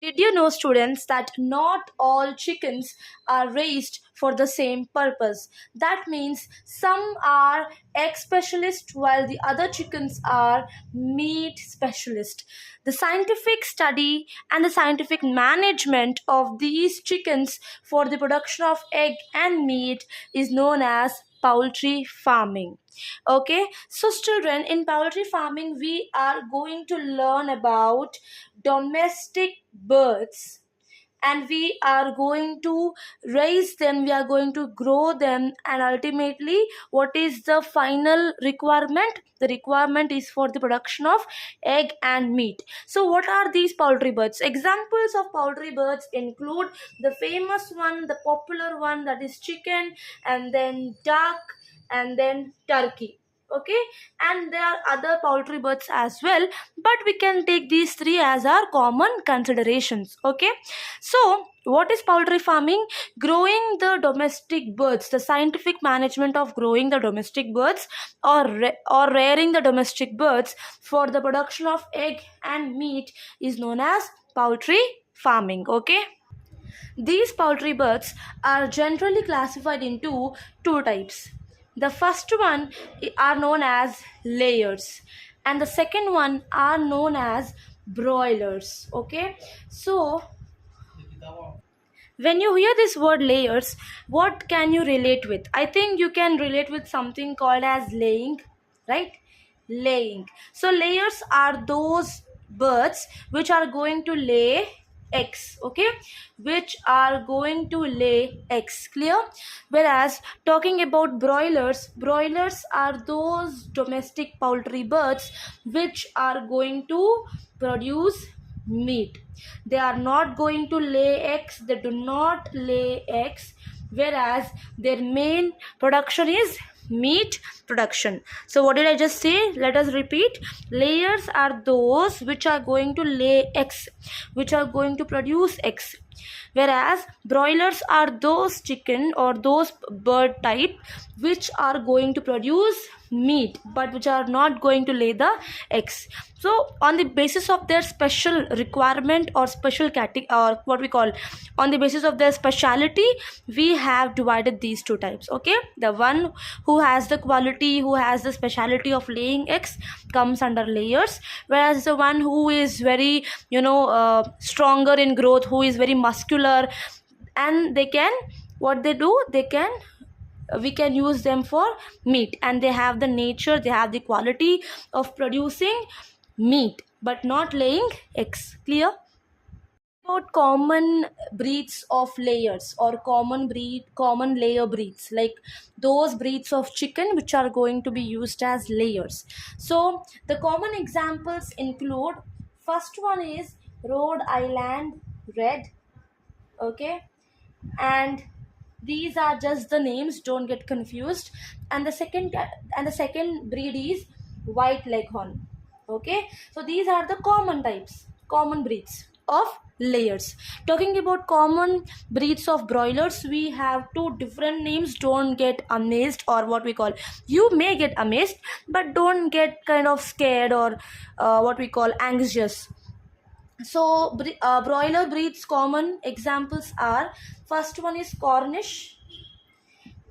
Did you know, students, that not all chickens are raised for the same purpose? That means some are egg specialists while the other chickens are meat specialists. The scientific study and the scientific management of these chickens for the production of egg and meat is known as poultry farming. Okay, so children, in poultry farming we are going to learn about domestic birds, and we are going to raise them, we are going to grow them, and ultimately what is the final requirement? The requirement is for the production of egg and meat. So what are these poultry birds? Examples of poultry birds include the famous one, the popular one, that is chicken, and then duck, and then turkey. Okay, and there are other poultry birds as well, but we can take these three as our common considerations. Okay, so what is poultry farming? Growing the domestic birds, the scientific management of growing the domestic birds, or rearing the domestic birds for the production of egg and meat is known as poultry farming. Okay, these poultry birds are generally classified into two types. The first one are known as layers, and the second one are known as broilers. Okay, so when you hear this word layers, what can you relate with? I think you can relate with something called as laying, right? Laying. So layers are those birds which are going to lay eggs. Okay, which are going to lay eggs. Clear? Whereas talking about broilers are those domestic poultry birds which are going to produce meat. They are not going to lay eggs, they do not lay eggs, whereas their main production is meat production. So what did I just say? Let us repeat. Layers are those which are going to lay eggs, which are going to produce eggs, whereas broilers are those chicken or those bird type which are going to produce meat but which are not going to lay the eggs. So on the basis of their special requirement or special category, or what we call, on the basis of their speciality, we have divided these two types. Okay, the one who has the quality, who has the speciality of laying eggs comes under layers, whereas the one who is very stronger in growth, who is very muscular, and they can, what they do, they can, we can use them for meat, and they have the nature, they have the quality of producing meat but not laying eggs. Clear? About common breeds of layers, or common layer breeds, like those breeds of chicken which are going to be used as layers. So the common examples include, first one is Rhode Island Red. Okay, and these are just the names, don't get confused. And the second breed is White Leghorn. Okay, so these are the common breeds of layers. Talking about common breeds of broilers, we have two different names. Don't get amazed, or what we call, you may get amazed, but don't get kind of scared or what we call anxious. So broiler breeds common examples are, first one is Cornish,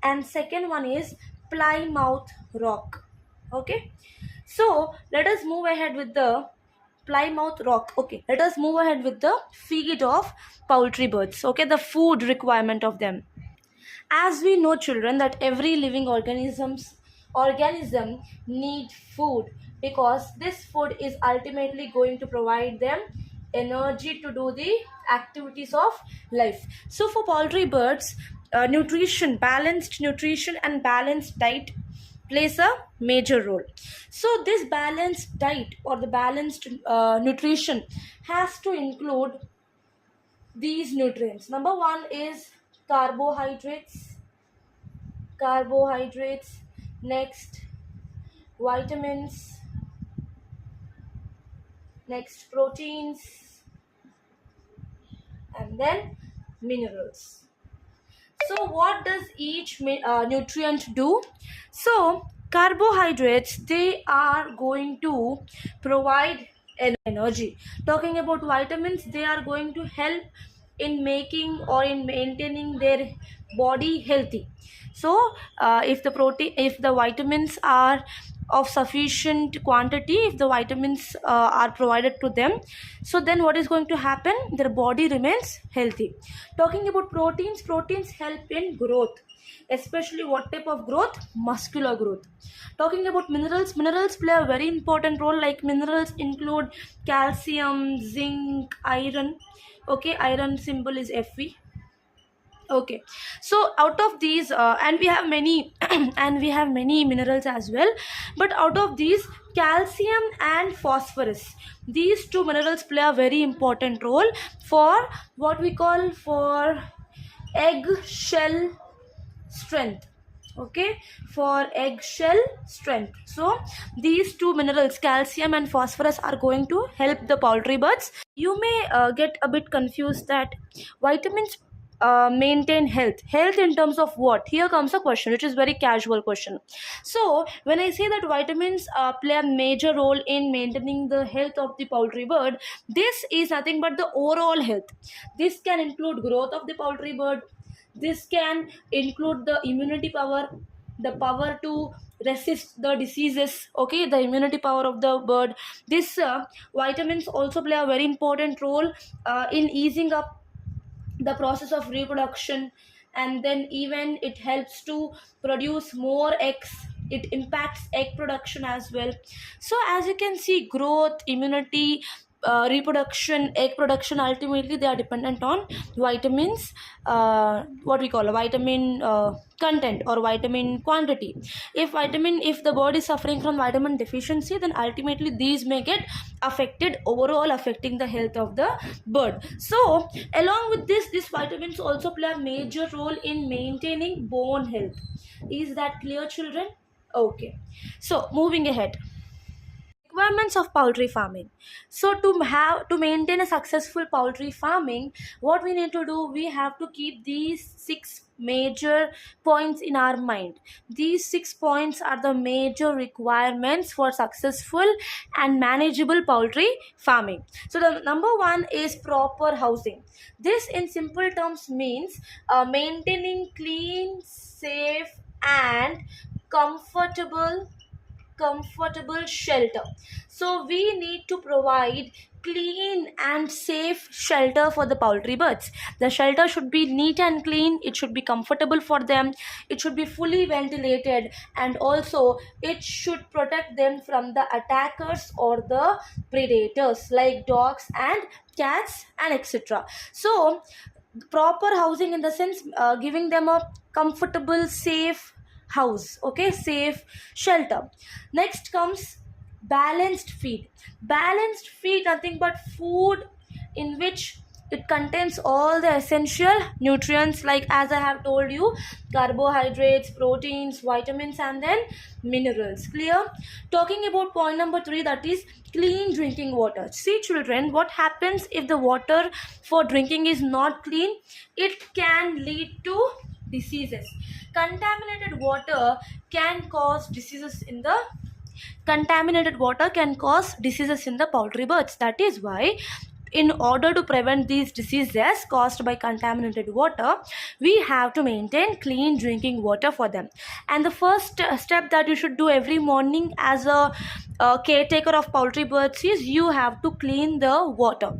and second one is Plymouth Rock. Okay, so let us move ahead with the Plymouth Rock. Okay, let us move ahead with the feed of poultry birds. Okay, the food requirement of them. As we know, children, that every living organism need food, because this food is ultimately going to provide them energy to do the activities of life. So for poultry birds, balanced nutrition and balanced diet plays a major role. So this balanced diet or the balanced nutrition has to include these nutrients. Number one is carbohydrates, next vitamins, next proteins, and then minerals. So what does each nutrient do? So carbohydrates, they are going to provide energy. Talking about vitamins, they are going to help in making or in maintaining their body healthy. So if the vitamins are of sufficient quantity, if the vitamins are provided to them, so then what is going to happen, their body remains healthy. Talking about proteins, proteins help in growth, especially what type of growth, muscular growth. Talking about minerals, minerals play a very important role. Like minerals include calcium, zinc, iron. Okay, iron symbol is Fe. Okay, so out of these and we have many and we have many minerals as well, but out of these, calcium and phosphorus, these two minerals play a very important role for what we call for egg shell strength. Okay, for eggshell strength. So these two minerals, calcium and phosphorus, are going to help the poultry birds. You may get a bit confused that vitamins maintain health in terms of what. Here comes a question which is very casual question. So when I say that vitamins play a major role in maintaining the health of the poultry bird, this is nothing but the overall health. This can include growth of the poultry bird, this can include the immunity power, the power to resist the diseases. Okay, the immunity power of the bird. This vitamins also play a very important role in easing up the process of reproduction, and then even it helps to produce more eggs. It impacts egg production as well. So as you can see, growth, immunity, reproduction, egg production, ultimately they are dependent on vitamins, what we call a vitamin content or vitamin quantity. If the bird is suffering from vitamin deficiency, then ultimately these may get affected, overall affecting the health of the bird. So along with this, these vitamins also play a major role in maintaining bone health. Is that clear, children? Okay, so moving ahead, requirements of poultry farming. So to maintain a successful poultry farming, what we need to do, we have to keep these 6 major points in our mind. These 6 points are the major requirements for successful and manageable poultry farming. So the number 1 is proper housing. This in simple terms means maintaining clean, safe and comfortable shelter. So we need to provide clean and safe shelter for the poultry birds. The shelter should be neat and clean, it should be comfortable for them, it should be fully ventilated, and also it should protect them from the attackers or the predators like dogs and cats and etc. So proper housing in the sense giving them a comfortable, safe house. Okay, safe shelter. Next comes balanced feed. Balanced feed, nothing but food in which it contains all the essential nutrients, like as I have told you, carbohydrates, proteins, vitamins and then minerals. Clear? Talking about point number 3, that is clean drinking water. See children, what happens if the water for drinking is not clean? It can lead to diseases. Contaminated water can cause diseases in the poultry birds. That is why, in order to prevent these diseases caused by contaminated water, we have to maintain clean drinking water for them. And the first step that you should do every morning as a caretaker of poultry birds is you have to clean the water.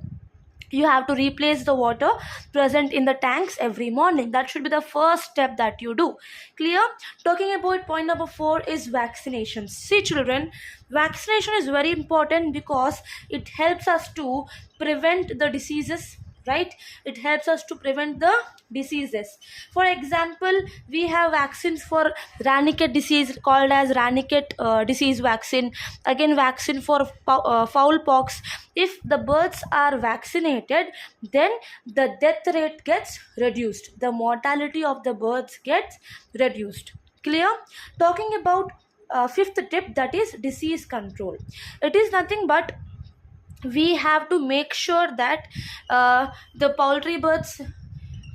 You have to replace the water present in the tanks every morning. That should be the first step that you do. Clear? Talking about point number 4 is vaccination. See children, vaccination is very important because it helps us to prevent the diseases, right? It helps us to prevent the diseases. For example, we have vaccines for Ranikhet disease called as Ranikhet disease vaccine. Again, vaccine for fowl pox. If the birds are vaccinated, then the death rate gets reduced, the mortality of the birds gets reduced. Clear? Talking about 5th tip, that is disease control. It is nothing but we have to make sure that the poultry birds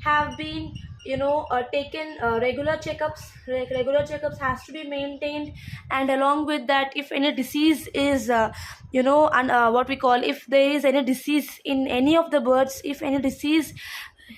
have been taken regular checkups. Regular checkups has to be maintained, and along with that, if any disease is and what we call, if there is any disease in any of the birds, if any disease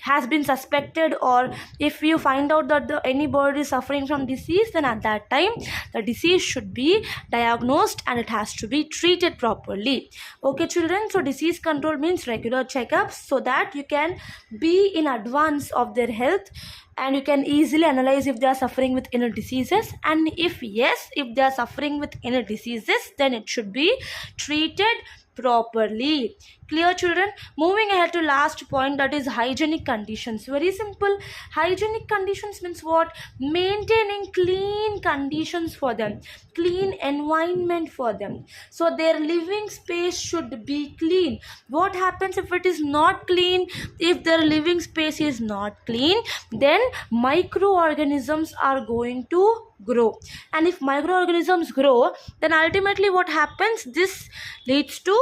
has been suspected, or if you find out that any bird is suffering from disease, then at that time the disease should be diagnosed and it has to be treated properly. Okay children, so disease control means regular checkups, so that you can be in advance of their health, and you can easily analyze if they are suffering with any diseases, and if yes, if they are suffering with any diseases, then it should be treated properly. Clear children? Moving ahead to last point, that is hygienic conditions. Very simple. Hygienic conditions means what? Maintaining clean conditions for them, clean environment for them, so their living space should be clean. What happens if it is not clean? If their living space is not clean, then microorganisms are going to grow, and if microorganisms grow, then ultimately what happens? This leads to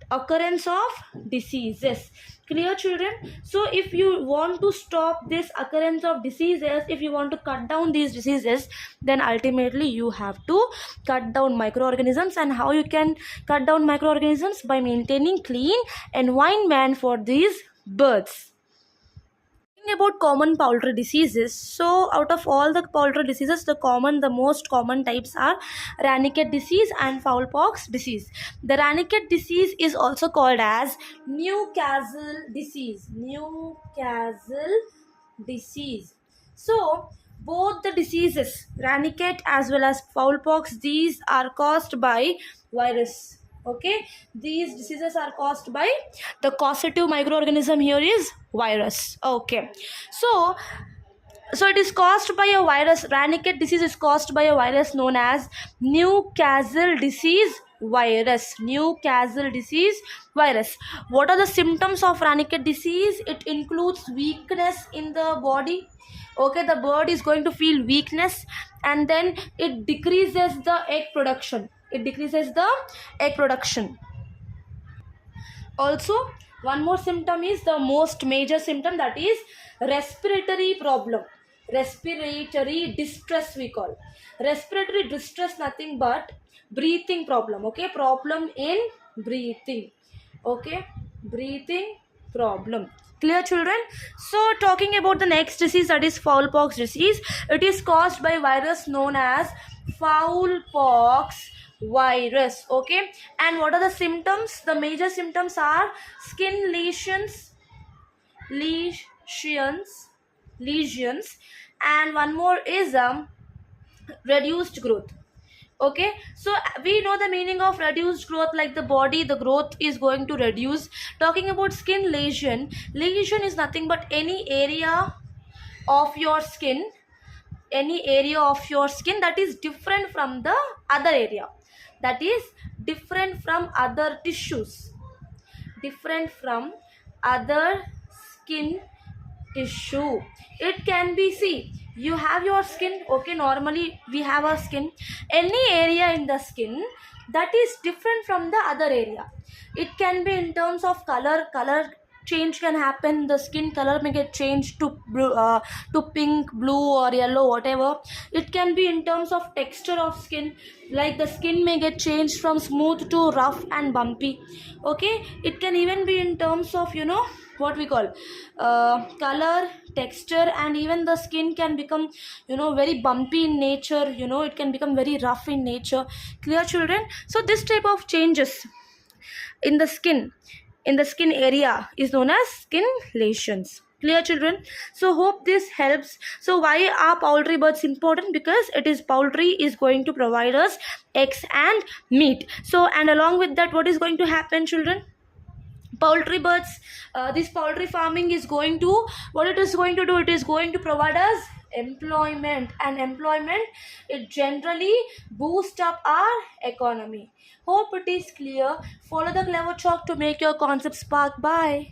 occurrence of diseases. Clear children? So if you want to stop this occurrence of diseases, if you want to cut down these diseases, then ultimately you have to cut down microorganisms. And how you can cut down microorganisms? By maintaining clean environment for these birds. About common poultry diseases, so out of all the poultry diseases, the most common types are Ranikhet disease and fowl pox disease. The Ranikhet disease is also called as Newcastle disease. So both the diseases, Ranikhet as well as fowl pox, these are caused by virus. Okay, these diseases are caused by, the causative microorganism here is virus. Okay, so it is caused by a virus. Ranikhet disease is caused by a virus known as Newcastle disease virus. Newcastle disease virus. What are the symptoms of Ranikhet disease? It includes weakness in the body. Okay, the bird is going to feel weakness, and then it decreases the egg production. Also, one more symptom is the most major symptom, that is respiratory problem. Respiratory distress we call. Respiratory distress nothing but breathing problem. Okay, problem in breathing. Okay, breathing problem. Clear children? So talking about the next disease, that is fowl pox disease. It is caused by virus known as fowl pox virus. Okay, and what are the symptoms? The major symptoms are skin lesions, and one more is reduced growth. Okay, so we know the meaning of reduced growth, like the body, the growth is going to reduce. Talking about skin lesion is nothing but any area of your skin that is different from the other area, that is different from other tissues, different from other skin tissue. It can be, see, you have your skin. Okay, normally we have our skin, any area in the skin that is different from the other area. It can be in terms of color change can happen. The skin color may get changed to blue, to pink, blue or yellow, whatever. It can be in terms of texture of skin, like the skin may get changed from smooth to rough and bumpy. Okay, it can even be in terms of what we call color, texture, and even the skin can become very bumpy in nature. It can become very rough in nature. Clear children? So this type of changes in the skin area is known as skin lesions. Clear children? So hope this helps. So why are poultry birds important? Because poultry is going to provide us eggs and meat. So, and along with that, what is going to happen, children? Poultry birds, this poultry farming is going to, what it is going to do, it is going to provide us employment, and employment, it generally boosts up our economy. Hope it is clear. Follow the clever chalk to make your concept spark. Bye.